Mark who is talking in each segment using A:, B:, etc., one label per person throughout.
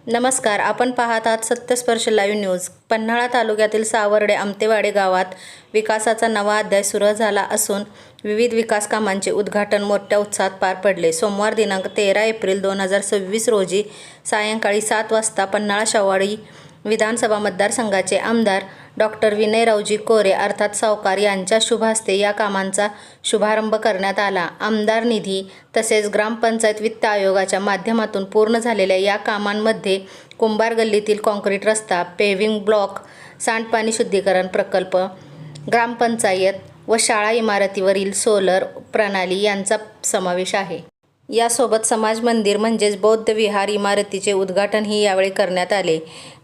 A: नमस्कार, आपण पाहत आहात सत्यस्पर्श लाईव्ह न्यूज। पन्हाळा तालुक्यातील सावर्डे आमतेवाडी गावात विकासाचा नवा अध्याय सुरू झाला असून विविध विकास कामांचे उद्घाटन मोठ्या उत्साहात पार पडले। सोमवार दिनांक 13 एप्रिल 2026 रोजी सायंकाळी 7 वाजता पन्हाळा शाहूवाडी विधानसभा मतदारसंघाचे आमदार डॉक्टर विनयरावजी कोरे अर्थात सावकार यांच्या शुभ हस्ते या कामांचा शुभारंभ करण्यात आला। आमदार निधी तसेच ग्रामपंचायत वित्त आयोगाच्या माध्यमातून पूर्ण झालेल्या या कामांमध्ये कुंभार गल्लीतील कॉन्क्रीट रस्ता, पेव्हिंग ब्लॉक, सांडपाणी शुद्धीकरण प्रकल्प, ग्रामपंचायत व शाळा इमारतीवरील सोलर प्रणाली यांचा समावेश आहे। यासोबत समाज मंदिर म्हणजेच बौद्ध विहार इमारतीचे उद्घाटनही यावेळी करण्यात आले।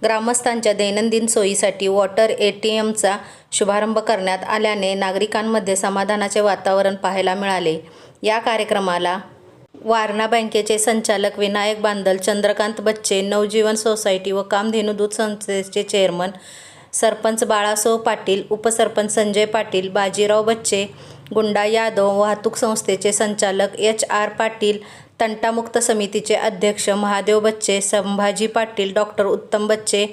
A: ग्रामस्थांच्या दैनंदिन सोयीसाठी वॉटर ATMचा शुभारंभ करण्यात आल्याने नागरिकांमध्ये समाधानाचे वातावरण पाहायला मिळाले। या कार्यक्रमाला वारणा बँकेचे संचालक विनायक बांदल, चंद्रकांत बच्चे, नवजीवन सोसायटी व कामधेनू दूध संस्थेचे चेअरमन सरपंच बाळासाहेब पाटील, उपसरपंच संजय पाटील, बाजीराव बच्चे, गुंडा यादव, वाहतूक संस्थेचे संचालक HR पाटील, तंटामुक्त समितीचे अध्यक्ष महादेव बच्चे, संभाजी पाटील, डॉक्टर उत्तम बच्चे,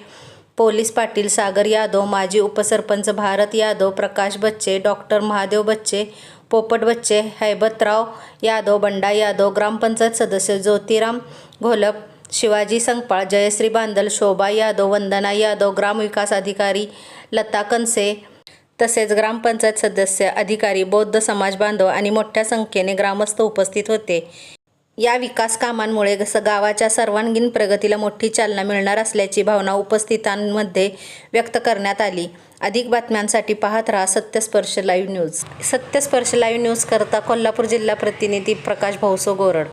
A: पोलीस पाटील सागर यादव, माजी उपसरपंच भारत यादव, प्रकाश बच्चे, डॉक्टर महादेव बच्चे, पोपट बच्चे, हैबतराव यादव, बंडा यादव, ग्रामपंचायत सदस्य ज्योतिराम घोलप, शिवाजी संकपाळ, जयश्री बांदल, शोभा यादव, वंदना यादव, ग्रामविकास अधिकारी लता कनसे तसेच ग्रामपंचायत सदस्य, अधिकारी, बौद्ध समाज बांधव आणि मोठ्या संख्येने ग्रामस्थ उपस्थित होते। या विकास कामांमुळे गावाच्या सर्वांगीण प्रगतीला मोठी चालना मिळणार असल्याची भावना उपस्थितांमध्ये व्यक्त करण्यात आली। अधिक बातम्यांसाठी पाहत रहा सत्यस्पर्श लाईव्ह न्यूज। सत्यस्पर्श लाईव्ह न्यूज करता कोल्हापूर जिल्हा प्रतिनिधी प्रकाश भाऊसो गोरड।